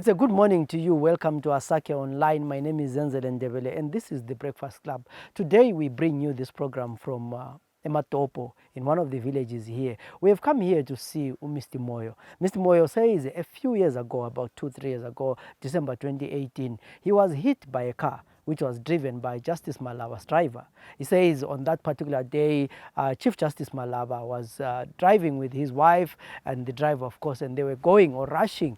It's a good morning to you. Welcome to Asake Online. My name is Zenzele Ndebele and this is the Breakfast Club. Today we bring you this program from Matopo in one of the villages here. We have come here to see Mr. Moyo. Mr. Moyo says a few years ago, about 2-3 years ago, December 2018, he was hit by a car which was driven by Justice Malaba's driver. He says on that particular day, Chief Justice Malaba was driving with his wife and the driver, of course, and they were going or rushing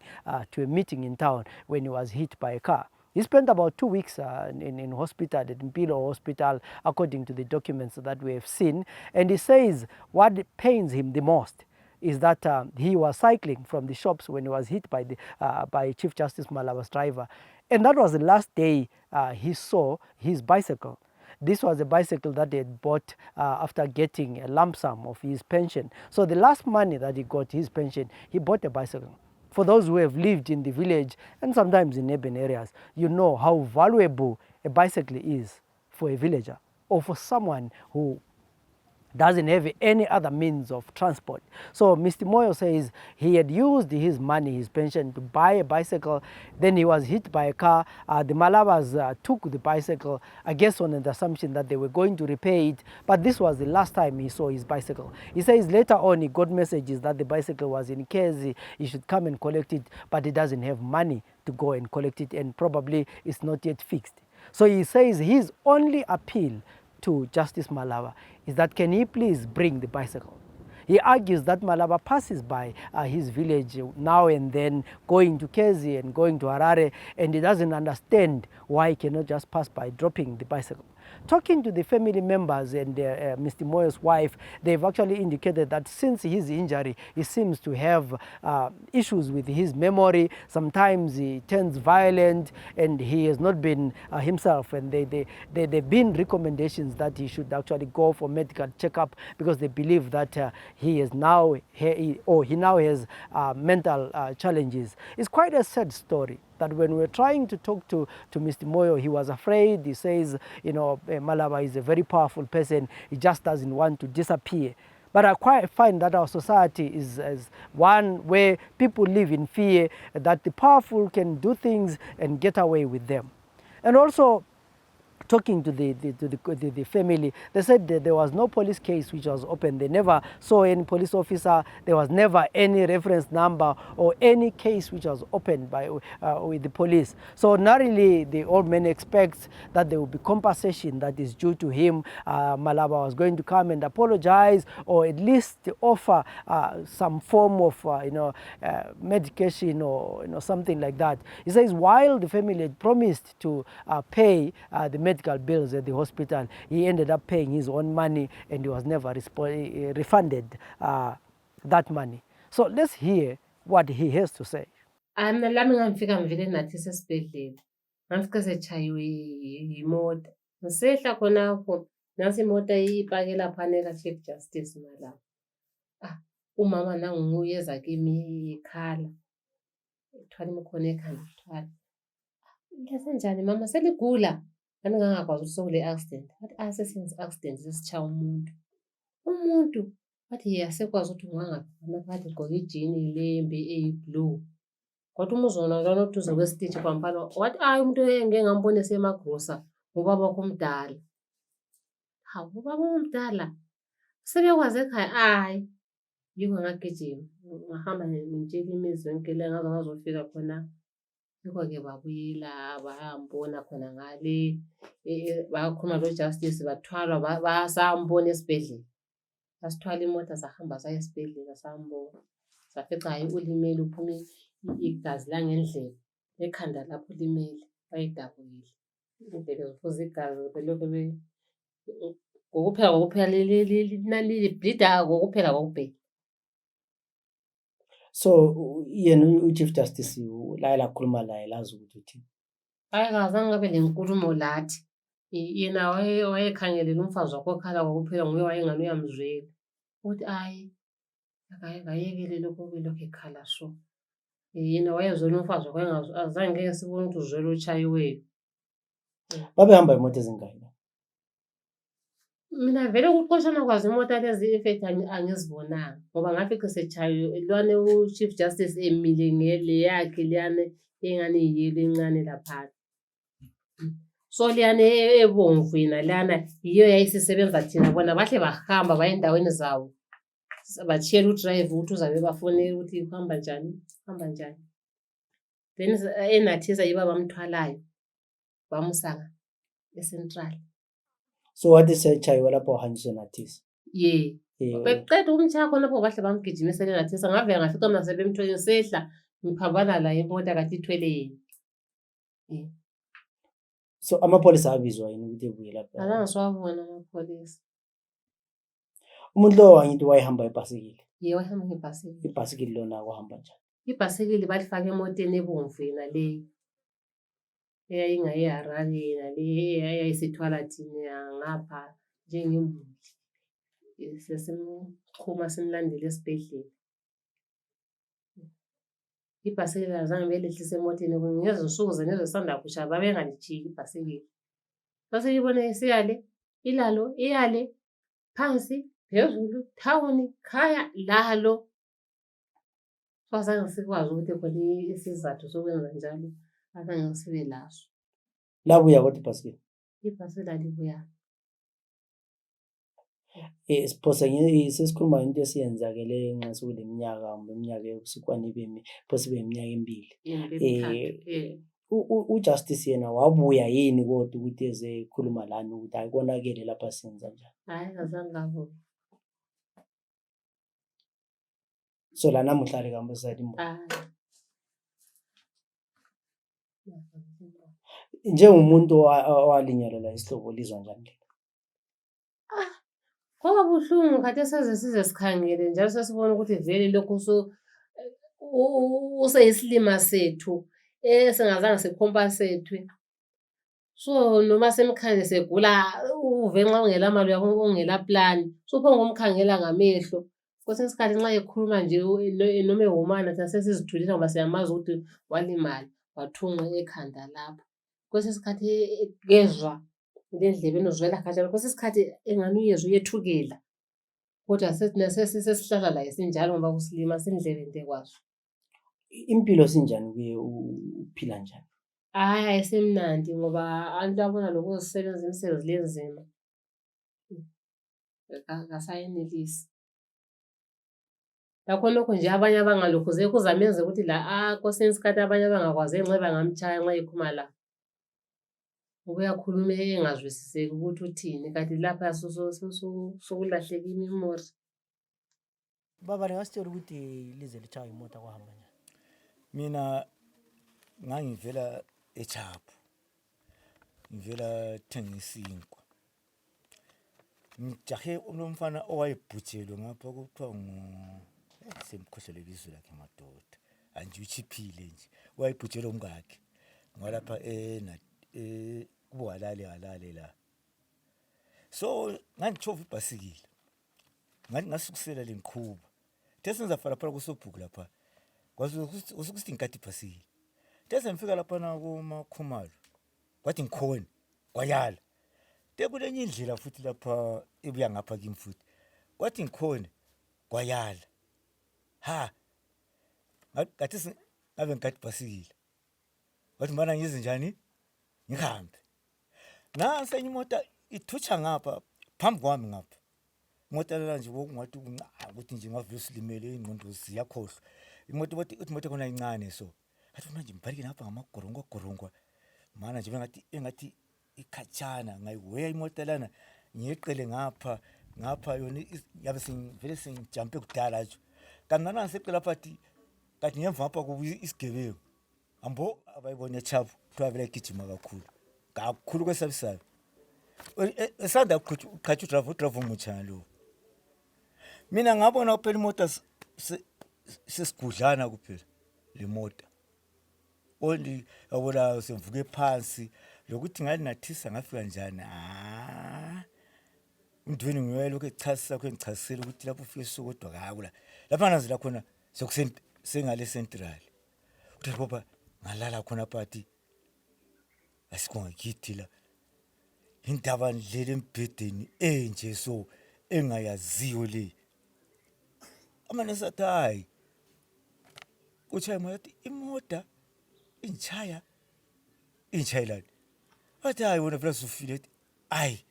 to a meeting in town when he was hit by a car. He spent about 2 weeks in hospital, at Mpilo Hospital, according to the documents that we have seen. And he says what pains him the most is that he was cycling from the shops when he was hit by Chief Justice Malaba's driver. And that was the last day he saw his bicycle. This was a bicycle that he had bought after getting a lump sum of his pension. So the last money that he got, his pension, he bought a bicycle. For those who have lived in the village and sometimes in urban areas, you know how valuable a bicycle is for a villager or for someone who doesn't have any other means of transport. So Mr. Moyo says he had used his money, his pension, to buy a bicycle. Then he was hit by a car. The Malabas took the bicycle, I guess on the assumption that they were going to repay it. But this was the last time he saw his bicycle. He says later on he got messages that the bicycle was in case he should come and collect it, but he doesn't have money to go and collect it, and probably it's not yet fixed. So he says his only appeal to Justice Malaba is that can he please bring the bicycle. He argues that Malaba passes by his village now and then, going to Kezi and going to Harare, and he doesn't understand why he cannot just pass by dropping the bicycle. Talking to the family members and Mr. Moyo's wife, they've actually indicated that since his injury, he seems to have issues with his memory. Sometimes he turns violent and he has not been himself, and they've been recommendations that he should actually go for medical checkup because they believe that he now has mental challenges. It's quite a sad story that when we're trying to talk to Mr. Moyo, he was afraid. He says, you know, Malaba is a very powerful person. He just doesn't want to disappear. But I quite find that our society is one where people live in fear that the powerful can do things and get away with them. And also, talking to the family, they said that there was no police case which was open. They never saw any police officer. There was never any reference number or any case which was opened by with the police. So ordinarily, the old man expects that there will be compensation that is due to him. Malaba was going to come and apologize, or at least offer some form of medication or something like that. He says while the family had promised to pay the medical bills at the hospital, he ended up paying his own money and he was never refunded that money. So let's hear what he has to say. Lami ngangifika ngivele nathi sesibhedlela. Ngafika sechayiwe imoto. Ngisehla khonapho, nasi imoto ipake laphana ka Chief Justice Malaba. Umama nangu uyeza kimi ikhala. Ethwala imkhono ekhanda ethwala. Ngisenjani mama, seligula? Ngani ngangakwazi ukuthi sekule accident. Wathi sesenze accident sesichaya umuntu. Umuntu wathi yasekwazi ukuthi ngangaphi. Wathi ugqoke ijini lembe eyiblue. Kodwa umuzona lona oduze kwesitishi kwampalo wathi umuntu engeke ngambone esemagrosa ngobaba omdala. Hawu ubaba omdala sebekwazi ekhaya yiko ngagijima ngahamba ngitshela imizi yonke le ngaze ngazofika khona. Yiko-ke babuyela bayambona khona ngale bayakhuluma lo Justice bathwalwa basambona esibhedlela. Basithwala imoto sahamba saya esibhedlela sambona. Safica hayi ulimele uphume igazi langendlela ekhanda lapho ulimele bayidabukile. Indlela zofuza igazi belokho ngokuphela nali bleeda ngokuphela kokubheka. So yena uChief Justice la lakhuluma laye lazi ukuthi uthini? Ayikazange ngabe lenkulumo lathi. Yena wayekhangelela umfazi wakhe okhala ngokuphela nguye wayengani uyamzwela. Uthi akayekele lokho belokho ekhala so. Yena wayezwela umfazi wakhe azange ngeke sibone ukuthi uzwela uchayiweyo. Babehamba imoto ezingaki? Mina vele ukuqoshana kwazi imoto lezi effect angizibonanga ngoba ngafika sechayo lwane uChief Justice emile ngele yakhe liyane engani yiyelo encane lapha. So liyane ebomvu yena lana yiyo yayisisebenza thina bona bahle bahamba baye endaweni zawo. Batshiyela udrive ukuthi uzabe bafonela ukuthi uhamba njani, hamba njani. Then enathisa yiba bamthwalayo bamusaka eCentral. So what is etshayiwa lapho uhanjiswe nathisa? Ye. Beqeda ukumtshaya khonapho bahle bamgijimisela enathisa ngavela ngafica mina sebemthwele sehla ngiphambana la imoto kade ithwele yena. So amapholisa abizwa yini ukuthi ebuye lapha? Azange siwabona amapholisa. Umuntu lo wangithi wayehamba ibhasikili. Ye wayehamba ngebhasikili. Ibhasikili lona kuhamba njani? Ibhasikili balifaka emotweni ebomvu yena le. EyayingayiHarare yena le eyayisithwala thina ngapha njengemuli. Sesimchuma simlandele esibhedlela. Ibhasikili azange belehlise emotweni ngeze insuku zenezo sanda kushaya babengalichiki ibhasikili. Base yibona isiyale ilalo iyale phansi phezulu thawuni khaya lalo. Bazange sikwazi ukuthi khona isizathu sokwenza njalo azange sibe laso. Labuya kodwa ibhasikili. Ibhasikili alibuya. Siphosa sesikhuluma into esiyenzakele nxa sekuleminyaka iminyaka yokusikwane ibemi possible iminyaka 2. Ujustice yena wabuya yini kodwa ukuthi eze khuluma lana ukuthi ayikonakele lapha senza njani? Hayi azange ngabuya. So la namuhla leka side imbo. Njengomuntu owalinyalela isihlobo lizwa njani? Kwaba buhlungu kade seze size sikhangele njalo sesibona ukuthi vele lokho useyisilima sethu singazange sikhompasethwe. So noma semkhangele segula uve nxa ungela mali ungela plan. So phongo umkhangela ngamehlo. Kwesinye isikhathi nxa ekhuluma nje noma ehumana sesizithulisa ngoba siyamazi ukuthi walimala wathunqa ekhanda lapha. Kwesinye isikhathi kezwa lendlebeni uzwela khatshana. Kwesinye isikhathi engani uyezwa uyethukela. Kodwa sesihlala laye sinjalo ngoba kusilima sindlebende kwazo. Impilo sinjani kuye uphila njani? Hayi ayisemnandi ngoba abantu abona lokuzisebenza imisebenzi lenzima. Akasayenelisi. Lakho lokho nje abanye abangalokhuze kuzamenza ukuthi la kwesinye isikhathi abanye abangakwazi nxa bangamtshaya nxa ekhuma la. Uyakhuluma engazwisiseki ukuthi uthini kanti lapha sokulahleka imemory. Baba ngasitshela ukuthi lize litshaya imoto kwahamba njani? Mina ngangivela eChaphu. Ngivela thenga isinkwa. Ngijahe unomfana owayebhujelwe ngapha kuthiwa semkhohlele ilizwe lakhe madoda. Anje uchiphile nje. Wayebhujelwe umkakhe. Ngolapha kuhalale la. So ngangitshova ibhasikili. Ngasukusela lenqhuba. Tesenza fala phela kusobhuku lapha. Kwazi usukuthi ngikade ibhasikili. Tese ngifika lapha na kuMakhumalo. Kwathi ngikhona kwayala. Tekulenye indlela futhi lapha ebuya ngapha kimi futhi. Kwathi ngikhona kwayala. Ha. Ngathi ngabe ngikade ibhasikili. Wathi mbana ngize njani? Ngihambe. Nase imoto ithutsha ngapha phambi kwami ngapha. Imoto la nje ngokungathi ukuthi nje ngavela silimele ingqondo ziyakhohlwa. Imoto khona incane so. Athi manje ngibhalike lapha ngamagorongo. Mana nje engathi ikhatshana ngayiweya imoto lana ngiyeqele ngapha yona yabe singivele singijampe kudala nje. Kanti nana ngiseqela phathi kanti ngemva ngapha kubuye isigebengu. Ambo abayibona eChaphu kuthiwa vele gijima kakhulu kwesabisayo. Esanda uqhatsha udrive umutsha lo. Mina ngabona kuphela imoto sesigudlana kuphela le moto. Only awula semvuke phansi lokuthi ngani nathisa ngafika njani. Umdweni ngiwelo echasisa kwengichasisela ukuthi lapho ufike sokodwa kakula. Lapha nazila khona sengale Central. Uthi baba ngalala khona phathi. Asikongithi la. Indaba ndlela embhedeni enje so engayaziyo le. Amane sathi hayi. Uchaye mathi imoto inchayilani wathi hayi wona vele sufile hayi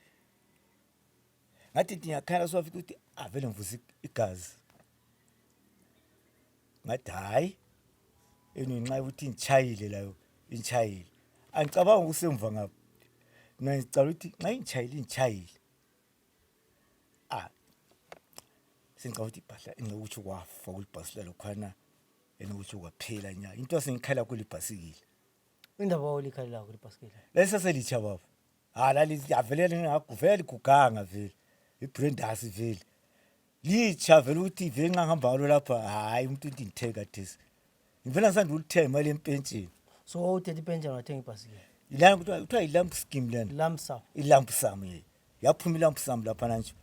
ngathi ngiyakhala sowafika ukuthi avele ngivusa igazi ngathi hayi enenxa ukuthi inchayile layo inchayile angicabanga ukusemva ngapha ngicela ukuthi nxa inchayile sengicabanga ukuthi ibhahla engikuthi kwafa kulibhasila lokhwana enokuthi kwaphela nya into asengikhala kulibhasikile indaba olikhalela kulibhasikile lesaselicha baba lali avelele ngakuvela iguganga vele ibrandasi vele licha vele ukuthi vele nxa ngihamba ngalo lapha hayi umuntu intitheka thesi ngivela ngisanda ulithenga imali empentsheni so uthethe ipentsheni wathenga ibhasikile ilana kuthiwa ilamp scheme lana lump sum yaphuma ilamp sum lapha nanje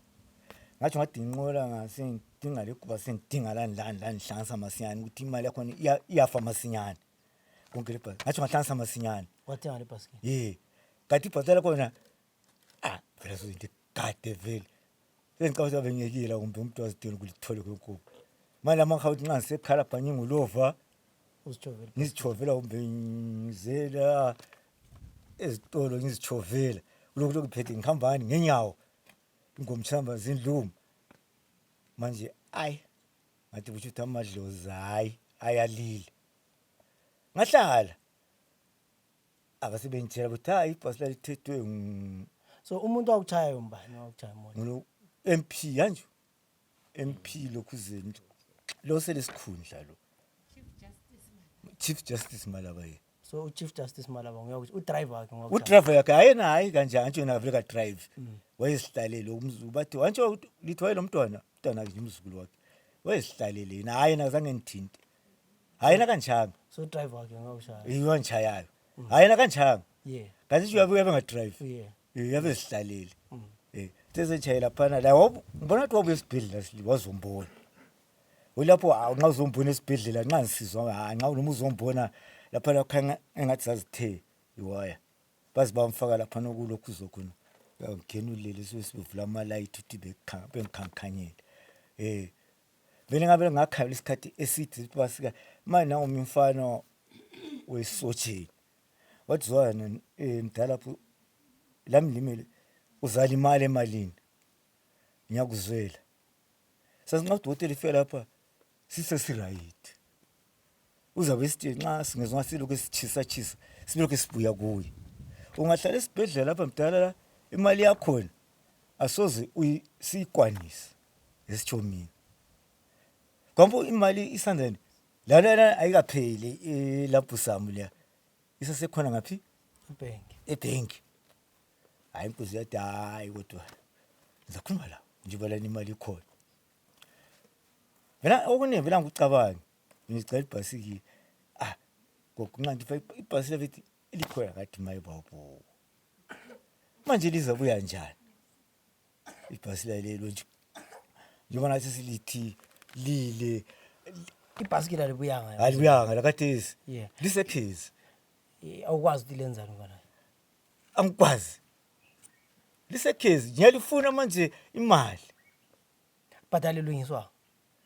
ngathi ngadinqola ngasengidinga lekuba sengidinga lani hlanganisa masinyane ukuthi imali yakhona iyafa masinyane konke le bhasi ngathi ngahlanganisa masinyane wathenga le bhasikile kanti ibhasi lakhona vele sozinto kade vele sengicabanga ukuthi bengekile kumbe umuntu wazidinga ukulithola konke manje amakhawu nxa ngisekhala bhanye ngulova ngizichovela kumbe ngizela ezitolo ngizichovela lokho kuphethe ngihambani ngenyawo ngomchamba zindluma manje ngathi ukuthi amadlozi hayi ayalile ngahlala abasebenzela ukuthi hayi ibhasi lithethwe so umuntu awuchaya umbani awuchaya umuntu ngulo MP yanje Mpilo kuzeni lo selesikhundla lo Chief Justice Malaba so uChief Justice Malaba nguyakuthi udriver wakhe udriver yakhe hayi kanjani nje navele ka drive wayesihlalele umzulu bathi wantsho lithwaye lo mntwana nje umzukulu wakhe wayesihlalele hayi nazange ngithinte hayi na kanjanga so driver wakhe ngawushaya iwanchayayo hayi na kanjanga kanti nje uyabuya benga drive yabe sihlalele tezechayela phana la ngibona ukuthi wabuye esibhedlela wazombona ulapho nxa uzombona esibhedlela nxa ngisizwa nxa noma uzombona lapha lakhanga engathi sazithe iwaya bazi bamfaka lapha nokulokhu uzokhona ngenulele sivula ama light uthi bekhankhanyela vele ngabe ngakhala isikhathi eside basika manje nawo umfana wesocheni wathi zwana mdala lapho lamlimele uzala imali emalini ngiyakuzwela sasinqathi hotel ifela lapha sisesiright uzabe sithi nxa singezwa siloko esichisa sibeloko sibuya kuye ungahlala esibhedlela lapha mdala la imali yakho asoze uyikwanise esithomini kwambo imali isandeni la ayikapheli lapho samu la isasekhona ngaphi ebank hayi inkosi yathi hayi kodwa ngizakhuluma la njengoba lana imali ikhona vela okunevela ngicabanga ngicela ibhasikile ngokunqanti ibhasi lethi likhona kathi mayibabo manje lizabuya njani ibhasi lelo nje njengoba nathi silithi lile ibhasikile alibuyanga alibuyanga lakathesi lisekhezi awukwazi ukuthi lenzani ngana angikwazi lisekhezi ngiyalifuna manje imali badale lungiswa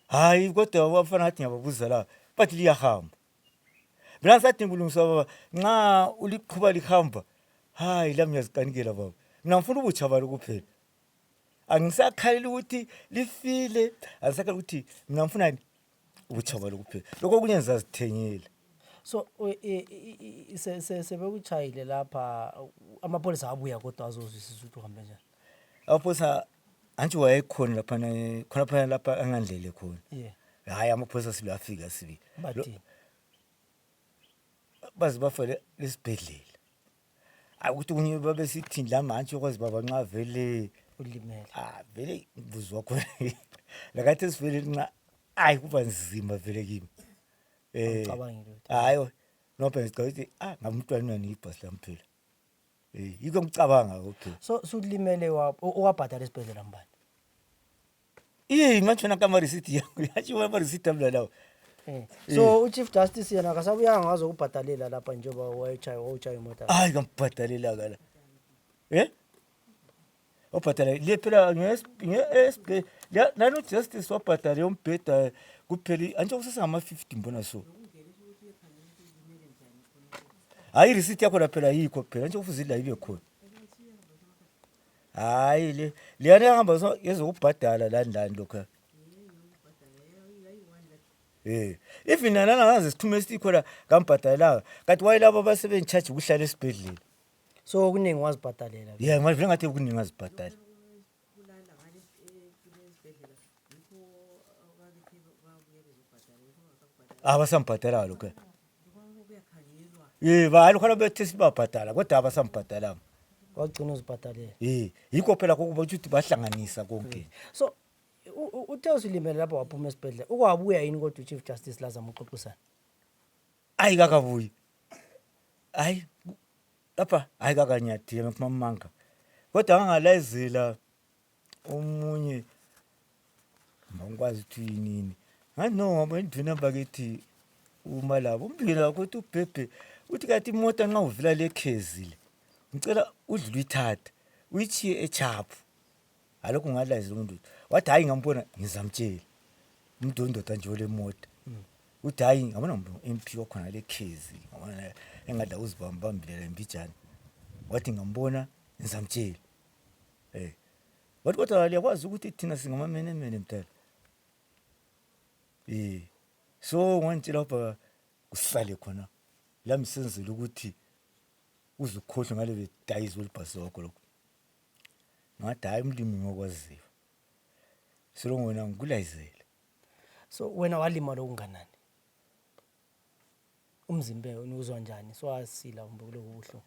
hayi kodwa wafana ngathi ngiyababuza la bathi liyahamba mina ngisathi ngilungiswa baba nxa uliqhuba lihamba hayi la ngiyazikanikela baba mina ngifuna ubuchabalo kuphela angisakhalela ukuthi lifile angisakhalela ukuthi mina ngifuna ubuchabalo kuphela lokho kunyenza zithengele so sebekuchayile lapha amapolisa abuya kodwa azozwisisa ukuthi uhambe njani amapolisa anti wayekhona lapha lapha angandlele khona hayi amapolisa silafika sibi bazi bafale lesibhedlela ukuthi kunye babe sithi la manje okwazi baba nxa vele ulimele vele ngibuzwa khona lakathi sivele nxa kuba nzima vele kimi ngicabangile hayi noma ngicabanga ukuthi ngamntwana nibhasi lamphela yiko ngicabanga okay so ulimele owabhadala esibhedlela mbani manje na kama receipt yangu yathi wena receipt amla lawo so uChief Justice yena akasabuyanga ngazo ukubhadalela lapha njengoba wayechaya imoto ngambhadalela kala obhadala le phela nge nano justice wabhadala yombheda kuphela anje kusasengama 50 mbona so hayi receipt yakho phela yikho phela nje ufuze la ibe khona hayi le yana ihamba yezokubhadala landlani lokho even nana ngaze sithume sikhona ngambhadalanga kanti wayelabo basebenchaji ukuhlala esibhedlela so kuningi wazibhadalela yeah ngivile ngathi kuningi ngazibhadala abasambhadala lokho balo khona bethe sibabhadala kodwa abasambhadala wagcina uzibhadalela yikho phela kokuba ukuthi bahlanganisa konke so uthe usilimele lapho waphuma esibhedlela ukwabuya yini kodwa uChief Justice lazama uxoxisana ayi kakabuyi hayi lapha hayi kakanyadile kumamanga kodwa angalayizela omunye ngikwazi ukuthi yinini ngathi no ngoba induna bakithi uMalaba umbila ukuthi ubhebhe uthi kathi imoto nxa uvila lekhezile ngicela udlule ithatha uyichiye eChaphu alokho ngalayizela umuntu wathi hayi ngambona ngizamtshela umuntu ondoda nje ole moto uthi hayi ngabona Mpilo khona lekhezi ngabona engadla uzibambambile mbijana wathi ngambona ngizamtshela wathi kodwa liyakwazi ukuthi thina singamamenemene mntana so ngantshela lapha kusale khona la msenzele ukuthi uzukhohlwa ngale bedayizo olibhasi wakho lokho ngathi hayi umlimi ngokwaziyo silongo wena ngikulayizela so wena walima lokunganani umzimbe uzwa njani so wasila umbe kuloku buhlungu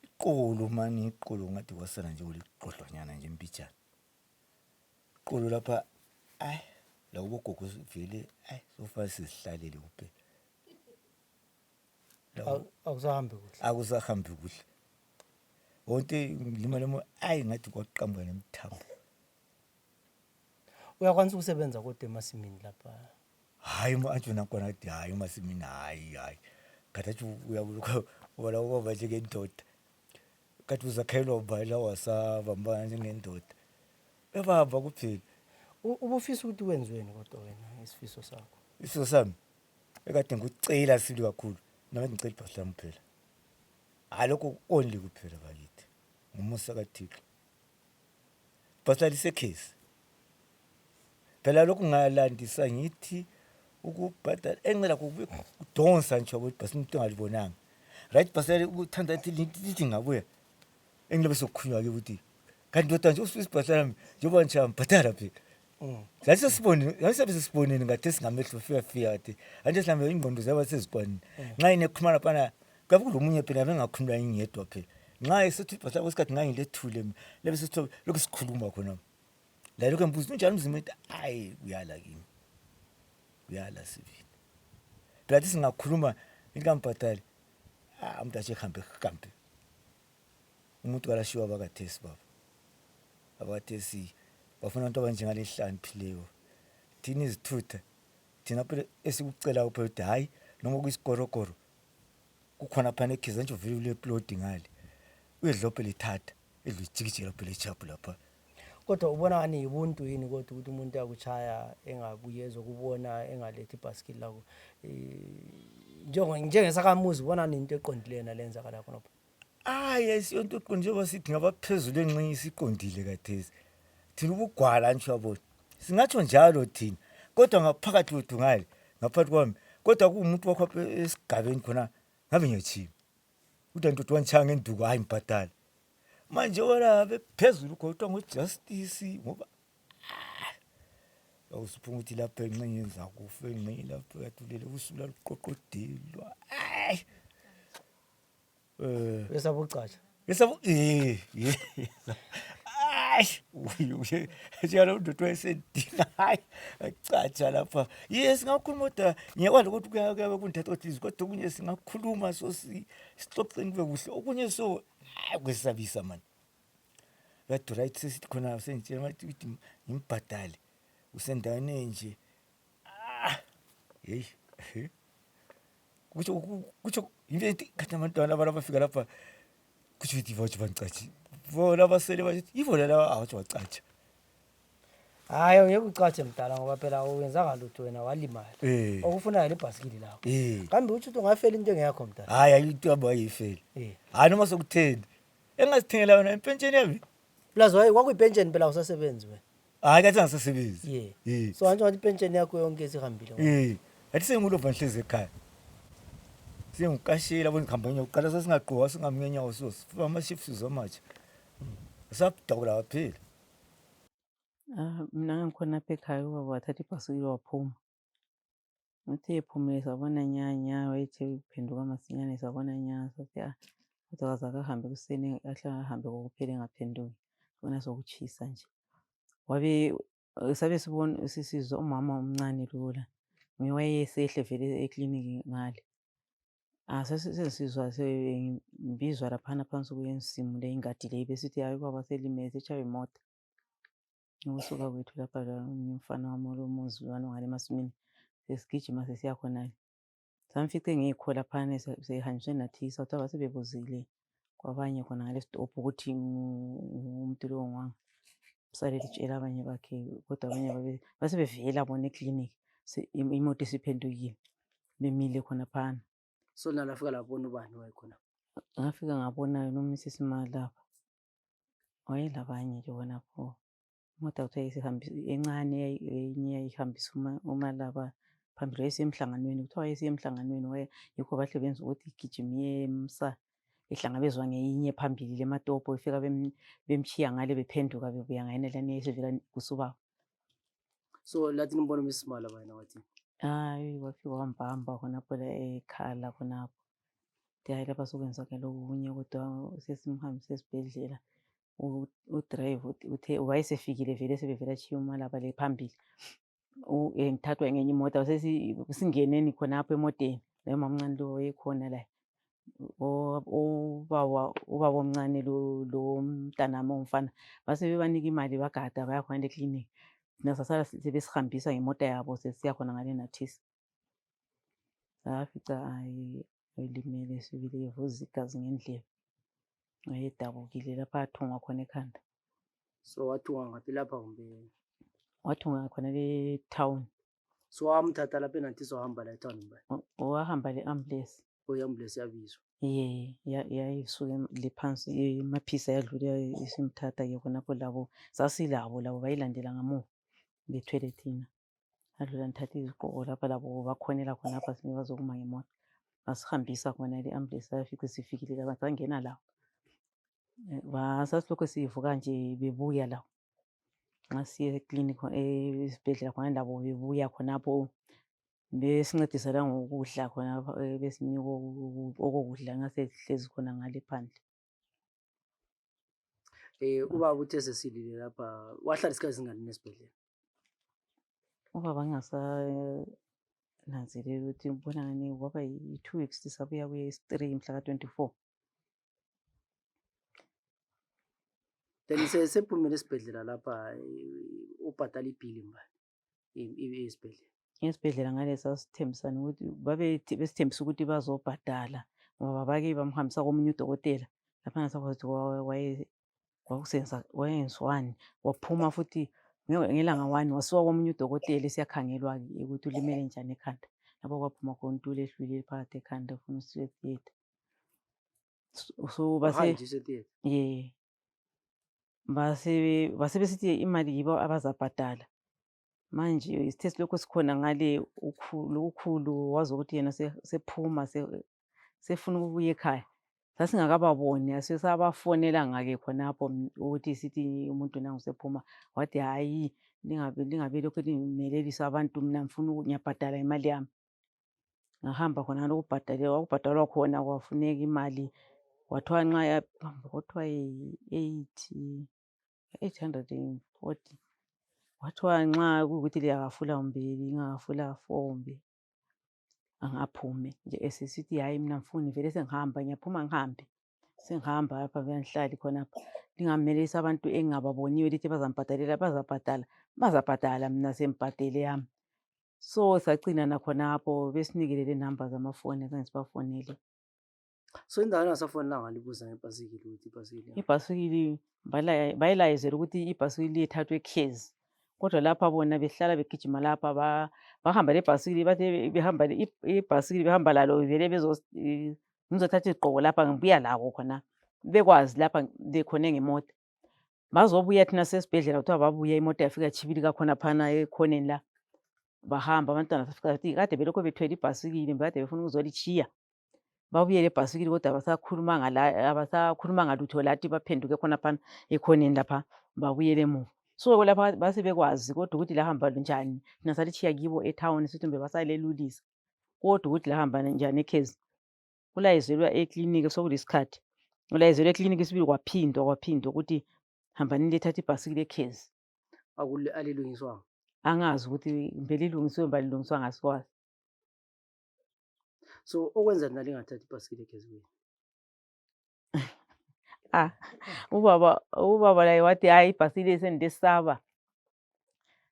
iqolo mani iqolo ngathi wasana nje uliqohlwanyana nje mbijana iqolo lapha ayi la ubogogo vele ayi sofa sizihlalele kuphela akusahambi kuhle akusahambi kuhle wonke ngilima lemo ayi ngathi kwaqhamuka nemthambo uyakwanisa ukusebenza kodwa emasimini lapha hayi manje nakhona athi hayi emasimini hayi katathi uyabuluka wala ngoba nje ngendoda kathi uzakhelwa ubhala wasabamba njengendoda ebamba kuphela ubufisa ukuthi wenziweni kodwa wena isifiso sakho isifiso sami ekade ngikucela sili kakhulu nami ngicela ibhasla mphela alokho only kuphela bakithi ngumusa kaThixo bhasla lisekhesi phela lokhu ngalandisa ngithi ukubhadala encela kudonsa nje ukuthi bhasla umuntu ongalibonanga right bhasla ukuthanda lithi ngabuya engilobe sokukhulunywa ke ukuthi kanti ndoda nje usifisa ibhasla lami njengoba nje ambhadala phela sasibonile ngathi singamehlo fika athi anje mhlambe ingqondo zaba sezikwanini nxa inekhuluma lapha kabe kulomunye phela bengakhuluma ingedwa phela nxa esithi bhasla kwesikhathi ngangilethule lebe sitho lokho sikhuluma khona la lokho embuzo unjani umzimba ethi hayi uyala kimi uyala sivile phela thi singakhuluma ingambhadali umuntu ache hambe kambe umuntu kalashiwa bakathesi baba abathesi bafuna into abanjengalehlaniphiliyo thina izithutha thina phela esikucela phela ukuthi hayi noma kuyisikorokoro kukhona phana ekhiza nje uvile le plot ngale uyedlophe lithatha edlijikijela phela eChaphu lapha kodwa ubona ngani ubuntu yini kodwa ukuthi umuntu yakuchaya engabuyeza ukubona engalethi ibhasikili lakho njengesakamuzi ubona into eqondile nalenza kala khona ayisiyonto eqondile njengoba sithi ngabaphezulu enxenye isiqondile kathesi thina ubugwala nje yabona singatsho njalo thina kodwa ngaphakathi kwethu ngale ngaphakathi kwami kodwa kuumuntu wakho esigabeni khona ngabe ngiyachiya uthi ndodo wanchanga enduku hayi ngibhadala manje wona bephezulu kodwa ngojustice ngoba awusuphuma ukuthi lapha enxenye zakufa enxenye lapha yatulele usula luqoqodelwa besabucatsha yesabo uye njalo ndodo esedinga hayi acatsha lapha yes ngakhuluma kodwa ngiyakwazi ukuthi kuyabe kunithatha ukuthi kodwa kunye singakhuluma so sixoxeni kube kuhle okunye so kwesabisa man that right sithi khona sengitshela ukuthi ngimbhadale usendaweni enje hey kucho into kathi abantwana abafika lapha kuthi vote bancathi bona basele bathi ivona la awathi wacatsha Hayi ngeke ucace mdala ngoba phela uwenzanga lutho wena walimala. Okufunayo libhasikili lawo. Kambe uthi ungafela into engeyakho mdala. Hayi ayithu abayifeli. Hayi noma sokutheni. Engazithengela yona impentsheni yami. Plus kwakuyipentsheni phela usasebenzi wena. Hayi kathi angisasebenzi. So manje wathi ipentsheni yakho yonke isihambile. Athi sengulova nhlezi ekhaya. Sengukashela bona ngihamba uqala sasingaqoka singamnyenyawo sosi. Ama-shifts zamatsha. Sabudakula waphela. Mina ngikhona apha ekhaya ubaba wathatha ibhasikili waphuma. Uthe ephumile sabona nyanya wayethe uphenduka masinyane sabona nyanya sathi kodwa kaze akahambe kuseni ahle ahambe kokuphela engaphenduki. Bona sokuchisa nje. Wabe sabe sibona sisizwa umama omncane lula. Wayesehle vele ekliniki ngale. Sesizwa sembizwa laphana phansi kuyensimu le ingadi le besithi hayi baba selimele setshawe imoto. Ukusuka kwethu lapha umfana wami lomuzi lwana ngale masimini sesigijima sesiya khona. Samfice ngikho laphana sehanjiswe nathi South Africa sebebuzile kwabanye khona ngale stop ukuthi umuntu lo ngwanga. Sale litshela abanye bakhe kodwa abanye basebevela bona ekliniki imoto isiphendukile bemile khona phana. So nalafika labona ubani wayekhona. Ngafika ngabona noMrs Malaba. Wayelabanye nje khonapho. Imoto kuthiwa isihambisa encane enye yayihambisa uMalaba phambili wayesemhlanganweni kuthiwa wayesemhlanganweni yikho bahle benza ukuthi igijimiye emsa ehlangabezwa ngeyinye phambili le Matopo ifika bemchiya ngale bephenduka bebuya ngayena lana esevela kusubaba. So lathi nimbona uMrs Malaba wena wathi. Hayi wafika wambamba khonapho la ekhala khonapho. Hayi lapha sokwenzakala okunye kodwa sesimhambise esibhedlela. Udrive uthe wayesefikile vele sebevela chiya uMalaba le phambili. Ngithathwa ngenye imoto singeneni khonapho emoteni la mama omncane lo wayekhona la. Ubaba omncane lo mntanami ongumfana base bebanika imali bagada baya khona ekliniki. Nasasala sebesihambisa ngemota yabo sesiya khona ngale nathisi. Safica hayi elimele sibili evuza igazi ngendlela. Wayedabukile lapha athungwa khona ekhanda. So wathungwa ngaphi lapha kumbe? Wathungwa khona le town. So wamthatha lapha enathisi wahamba la etown mba. Wahamba le ambulance. Ambulance yabizwa. Yayisuke le phansi emaphisa yadlula isimthatha ke khonapho labo sasilabo labo bayilandela ngamuva bethwele thina. Adlula nithatha iziqoko lapha labo bakhonela khonapha sine bazokuma ngemoto. Basihambisa khona le ambulance yafika sifikile lapha sangena lawo. Sasilokho sivuka nje bebuya lawo. Nxa siye ekliniki esibhedlela khona labo bebuya khonapho besincedisa la ngokudla khonapha besinika okokudla ngasehlezi khona ngale phandle. Ubaba uthe sesilile lapha wahlala isikhathi singani nesibhedlela? Ubaba ngingasananzelela ukuthi ngibona ngani kwaba yi-2 weeks sabuya kuye-3 mhla ka-24. Then sephumile esibhedlela lapha ubhadala ibhili mba esibhedlela. Esibhedlela ngale sasithembisana ukuthi besithembisa ukuthi bazobhadala ngoba bake bamhambisa komunye udokotela lapha ngasakwazi ukuthi wayenziwani waphuma futhi ngelanga 1 wasiwa komunye udokotela esiyakhangelwa ukuthi ulimele njani ekhanda. Lapho kwaphuma khona untuli ehlulile phakathi ekhanda ufuna usiwe theatre. So base besithi imali yibo abazabhadala. Manje isithe lokho sikhona ngale ukhulu wazi ukuthi yena sephuma sefuna ukubuya ekhaya. Sasingakababoni asesabafonela ngake khonapho ukuthi sithi umuntu nangu sephuma wathi hayi lingabe lokho limelelisa abantu mina ngiyabhadala imali yami. Ngahamba khona lokubhadalwa khona kwafuneka imali wathiwa nxa kwathiwa 840 wathiwa nxa kuyikuthi liyakafula kumbe lingakafula 4 kumbe angaphume nje esesithi hayi mina ngifuni vele sengihamba ngiyaphuma ngihambe sengihamba lapha bengihlali khonapha lingamelisa abantu engingababoniyo lithi bazambhadalela bazabhadala mina sembhadele yami. So sagcina nakhonapho besinikele le number zamafoni azange sibafonele. So indawo engasafonelanga ngalibuza ngebhasikili ukuthi ibhasikili bayelayezela ukuthi ibhasikili lithathwe ekhezi kodwa lapha bona behlala begijima lapha bahamba lebhasikili bathe behamba ibhasikili behamba lalo vele ngizothatha izigqoko lapha ngibuya labo khona bekwazi lapha bekhone ngemota bazobuya thina sesibhedlela kuthiwa babuya imota yafika tshibilika khonaphana ekhoneni la bahamba abantwana safika sathi kade belokho bethwele ibhasikili kade befuna ukuzolitshiya babuye lebhasikili kodwa abasakhulumanga lutho lathi baphenduke khonaphana ekhoneni lapha babuyele emuva so lapha basebekwazi kodwa ukuthi lahamba njani thina salitshiya kibo etown sithi mbe basalelulisa kodwa ukuthi lahamba njani ekhezi kulayezelwa ekliniki sokulisikhathi ulayezelwa ekliniki sibili kwaphindwa ukuthi hambani lethatha ibhasikili ekhezi alilungiswanga angazi ukuthi mbe lilungisiwe mba lilungiswanga asikwazi. So okwenza nina lingathathi ibhasikili ekhezi ubaba laye wathi hayi ibhasikili sendisaba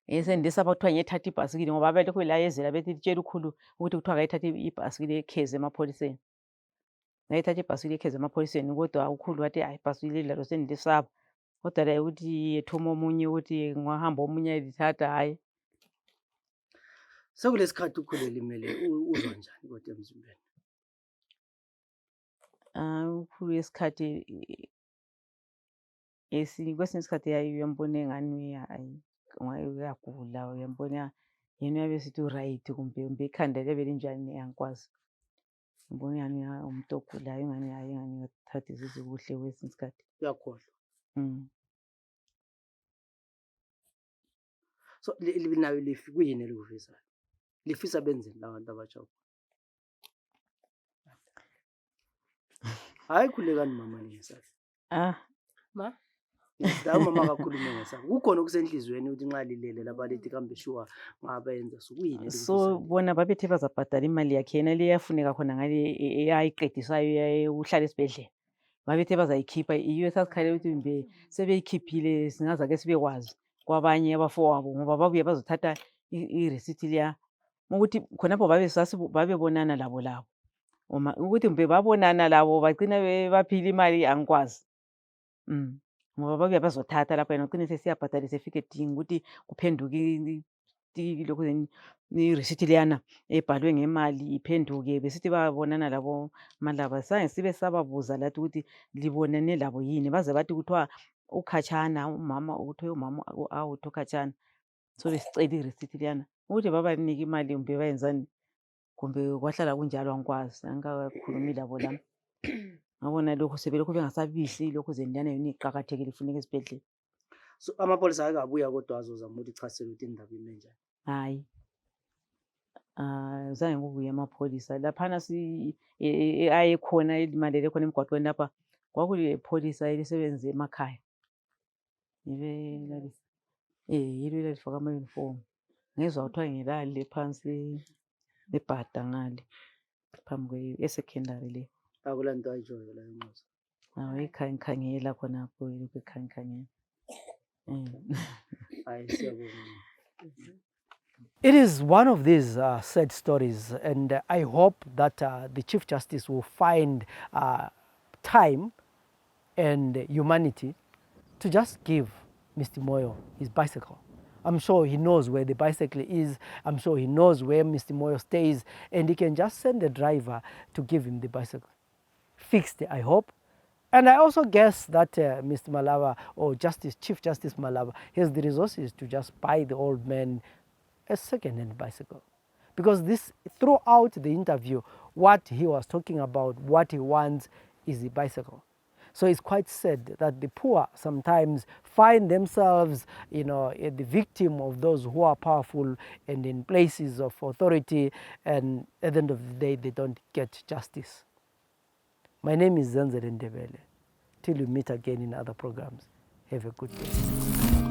kuthiwa ngiyethatha ibhasikili ngoba abelokhu belayezela bethi litshela ukhulu ukuthi kuthiwa kayethatha ibhasikili ekhezi emapholiseni ngayithatha ibhasikili ekhezi emapholiseni kodwa ukhulu wathi hayi ibhasikili lalo sendilisaba kodwa laye ukuthi yethuma omunye ukuthi ngahamba omunye lithatha hayi. Sekulesikhathi ukhulu elimele uzwa njani kodwa emzimbeni? Ukhulu yesikhathi kwesinye isikhathi uyambona engani uyagula uyambona yena uyabe sithi right kumbe ikhanda liyabe linjani angikwazi ngibona engani umuntu ogulayo ingani ngathathi zizikuhle kwesinye isikhathi uyakhohlwa. So nayo kuyini elikufisayo lifisa benzeni labantu abatsha? Hayi khulekani mama ngesathi Ma la umama akakhulume ngesathi kukhona okusenhlizweni ukuthi nxa lilele labalithi kambe sure ngabenza sokuyini so bona babethe bazabhadala imali yakhe yena le yafuneka khona ngale ayiqedisayo uhlala esibhedlela babethe bazayikhipha iyo esasikhalela ukuthi mbe sebeyikhiphile singazake sibekwazi kwabanye abafowabo ngoba babuye bazothatha iresithi liya ukuthi khonapho babebonana labo ukuthi mbe babonana labo bagcina baphila imali angikwazi ngoba babuye bazothatha lapha yena ucine sesiyabhadala sefike edinga ukuthi kuphenduke lokhu iresithi liyana ebhalwe ngemali iphenduke besithi babonana labo Malaba sange sibe sababuza lathi ukuthi libonane labo yini baze bathi kuthiwa ukhatshana umama uthiwe umama awuthi ukhatshana so besicela iresithi liyana ukuthi babanike imali kumbe bayenzani kumbe kwahlala kunjalo angikwazi angikakhulumi labo lami ngabona lokhu sebelokhu bengasabisi lokhu zendiyana yona iqakathekile ifuneka esibhedlela. So amapholisa ayekabuya kodwa azozama ukuthi chasele ukuthi indaba ime njani? Hayi zange kubuye amapholisa laphana ayekhona elimalele khona emgwaqweni lapha kwakulepholisa elisebenza emakhaya yilo elalifaka ama-uniform ngezwa kuthiwa ngilale phansi lebhada ngale phambi esekhendari le akulanto ayitshoyo la eNxusa ngikhangela khonapho ngikhangela hayi siyabonga. It is one of these sad stories, and I hope that the Chief Justice will find time and humanity to just give Mr. Moyo his bicycle. I'm sure he knows where the bicycle is. I'm sure he knows where Mr. Moyo stays, and he can just send the driver to give him the bicycle. Fixed, I hope. And I also guess that Mr. Malaba or Chief Justice Malaba has the resources to just buy the old man a second-hand bicycle. Because throughout the interview, what he was talking about, what he wants is a bicycle. So it's quite sad that the poor sometimes find themselves, the victim of those who are powerful and in places of authority, and at the end of the day, they don't get justice. My name is Zenzele Ndebele. Till we meet again in other programs, have a good day.